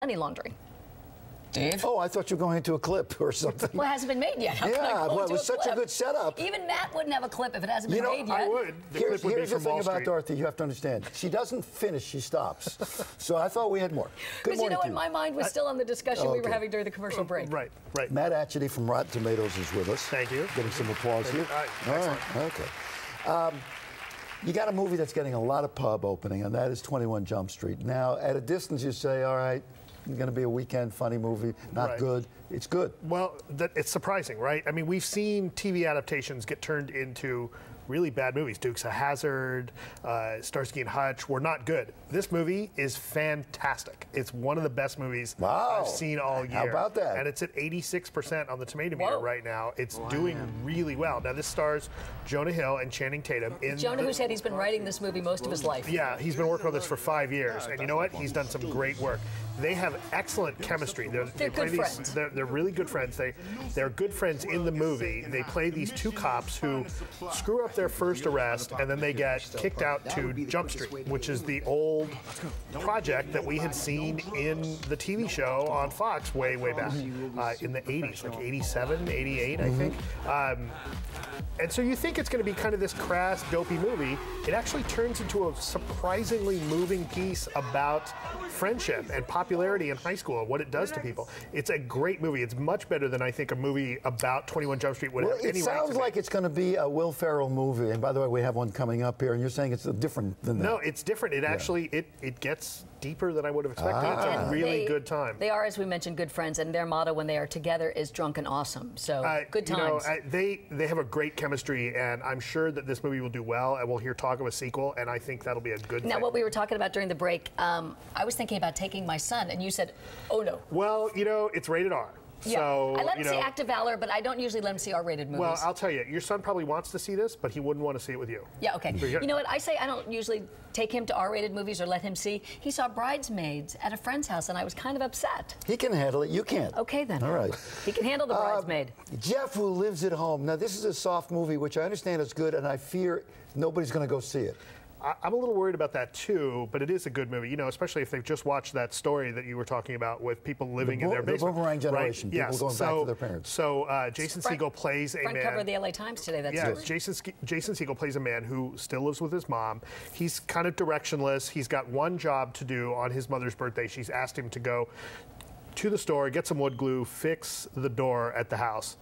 money laundering. Dave? Oh, I thought you were going into a clip or something. Well, it hasn't been made yet. Yeah, well, it was such a good setup. Even Matt wouldn't have a clip if it hasn't been made yet. I would. Here's the thing about Dorothy you have to understand. She doesn't finish, she stops. So I thought we had more. Good morning you know to what? My mind was still on the discussion we were having during the commercial break. Right. Matt Atchity from Rotten Tomatoes is with us. Thank you. Getting some applause here. All right. Okay. You got a movie that's getting a lot of pub opening, and that is 21 Jump Street. Now, at a distance, you say, all right, it's going to be a weekend funny movie, not good. It's good. Well, it's surprising, right? I mean, we've seen TV adaptations get turned into really bad movies. Dukes of Hazzard, Starsky and Hutch were not good. This movie is fantastic. It's one of the best movies I've seen all year. How about that? And it's at 86% on the tomato meter right now. It's doing really well. Now, this stars Jonah Hill and Channing Tatum. Jonah, who said he's been writing this movie most of his life. Yeah, he's been working on this for 5 years. And you know what? He's done some great work. They have excellent chemistry. They're good friends. They're really good friends. They're good friends in the movie. They play these two cops who screw up their first arrest, and then they get kicked out to Jump Street, which is the old project that we had seen in the TV show on Fox way back in the 80s, like 87, 88, I think. And so you think it's going to be kind of this crass, dopey movie. It actually turns into a surprisingly moving piece about friendship and popularity in high school and what it does to people. It's a great movie. It's much better than I think a movie about 21 Jump Street would have any right to be. It sounds like it's going to be a Will Ferrell movie. And by the way, we have one coming up here, and you're saying it's different than that. No, it's different. It actually, it gets deeper than I would have expected. It's a really good time. They are, as we mentioned, good friends, and their motto when they are together is drunk and awesome. So good times. They have a great chemistry, and I'm sure that this movie will do well, and we'll hear talk of a sequel, and I think that'll be a good thing. Now, what we were talking about during the break, I was thinking about taking my son, and you said, oh no. Well, it's rated R. Yeah. So, I let him see Act of Valor, but I don't usually let him see R-rated movies. Well, I'll tell you, your son probably wants to see this, but he wouldn't want to see it with you. Yeah, okay. You know what? I say I don't usually take him to R-rated movies or let him see. He saw Bridesmaids at a friend's house, and I was kind of upset. He can handle it. You can't. Okay, then. All right. He can handle the bridesmaid. Jeff, who lives at home. Now, this is a soft movie, which I understand is good, and I fear nobody's going to go see it. I'm a little worried about that too, but it is a good movie, especially if they've just watched that story that you were talking about with people living in their basement. The boomerang generation, people going back to their parents. So Jason Segel plays a man. Front cover of the LA Times today, that's Yeah, Jason Segel plays a man who still lives with his mom. He's kind of directionless. He's got one job to do on his mother's birthday. She's asked him to go to the store, get some wood glue, fix the door at the house.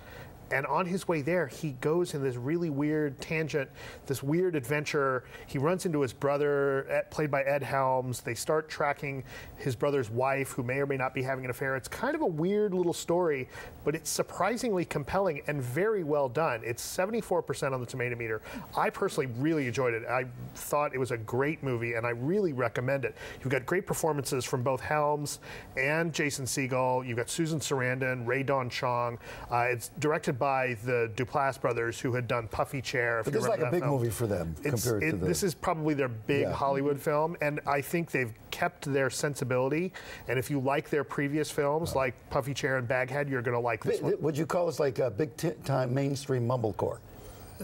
And on his way there, he goes in this really weird tangent, this weird adventure. He runs into his brother, played by Ed Helms. They start tracking his brother's wife, who may or may not be having an affair. It's kind of a weird little story, but it's surprisingly compelling and very well done. It's 74% on the tomato meter. I personally really enjoyed it. I thought it was a great movie, and I really recommend it. You've got great performances from both Helms and Jason Segel. You've got Susan Sarandon, Ray Dawn Chong. It's directed by the Duplass brothers, who had done Puffy Chair. But this is like a big movie for them compared to this is probably their big Hollywood film, and I think they've kept their sensibility. And if you like their previous films, like Puffy Chair and Baghead, you're going to like this one. Would you call this like a big-time mainstream mumblecore?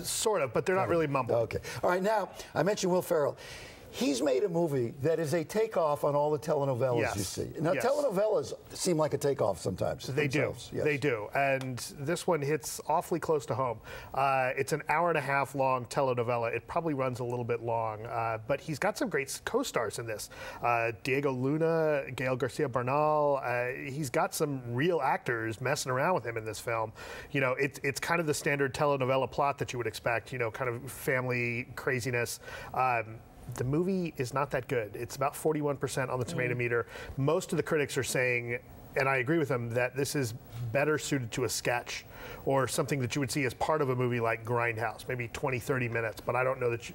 Sort of, but they're not really mumble. Okay. All right, now, I mentioned Will Ferrell. He's made a movie that is a takeoff on all the telenovelas you see. Now, telenovelas seem like a takeoff sometimes. They do. Yes. They do. And this one hits awfully close to home. It's an hour-and-a-half long telenovela. It probably runs a little bit long, but he's got some great co-stars in this. Diego Luna, Gael Garcia Bernal. He's got some real actors messing around with him in this film. It's kind of the standard telenovela plot that you would expect, kind of family craziness. The movie is not that good. It's about 41% on the tomato meter. Most of the critics are saying, and I agree with them, that this is better suited to a sketch or something that you would see as part of a movie like Grindhouse, maybe 20, 30 minutes. But I don't know that,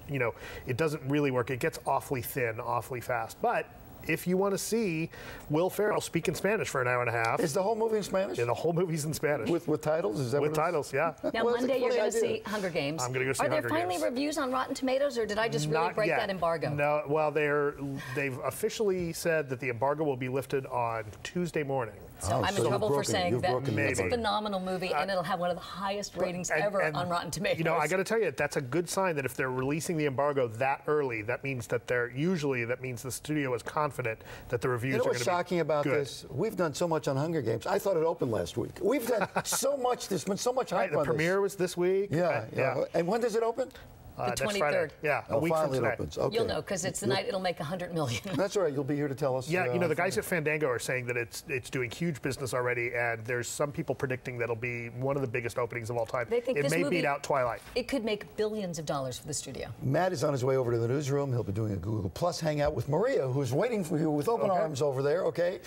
it doesn't really work. It gets awfully thin, awfully fast. But if you want to see Will Ferrell speak in Spanish for an hour and a half. Is the whole movie in Spanish? Yeah, the whole movie's in Spanish. With titles? Is that with titles, yeah. Now, Monday you're going to see Hunger Games. I'm going to go see Hunger Games. Are there finally reviews on Rotten Tomatoes, or did I just really break that embargo? No, well, they've officially said that the embargo will be lifted on Tuesday morning. So I'm in trouble for saying that it's a phenomenal movie, and it'll have one of the highest ratings ever on Rotten Tomatoes. I got to tell you, that's a good sign that if they're releasing the embargo that early, that means that that means the studio is confident confident that the reviews You know are going what's to be shocking about good. this? We've done so much on Hunger Games. I thought it opened last week. We've done so much. There's been so much hype Right, the on premiere was this week. this. Yeah. And when does it open? The Next 23rd. Friday. Yeah, a week from finally today. it opens. Okay. You'll know because it's the night it'll make 100 million. That's all right. You'll be here to tell us. Yeah, you know, the guys at Fandango are saying that it's doing huge business already, and there's some people predicting that it'll be one of the biggest openings of all time. They think it this may movie, beat out Twilight. It could make billions of dollars for the studio. Matt is on his way over to the newsroom. He'll be doing a Google Plus hangout with Maria, who's waiting for you with open arms over there, okay?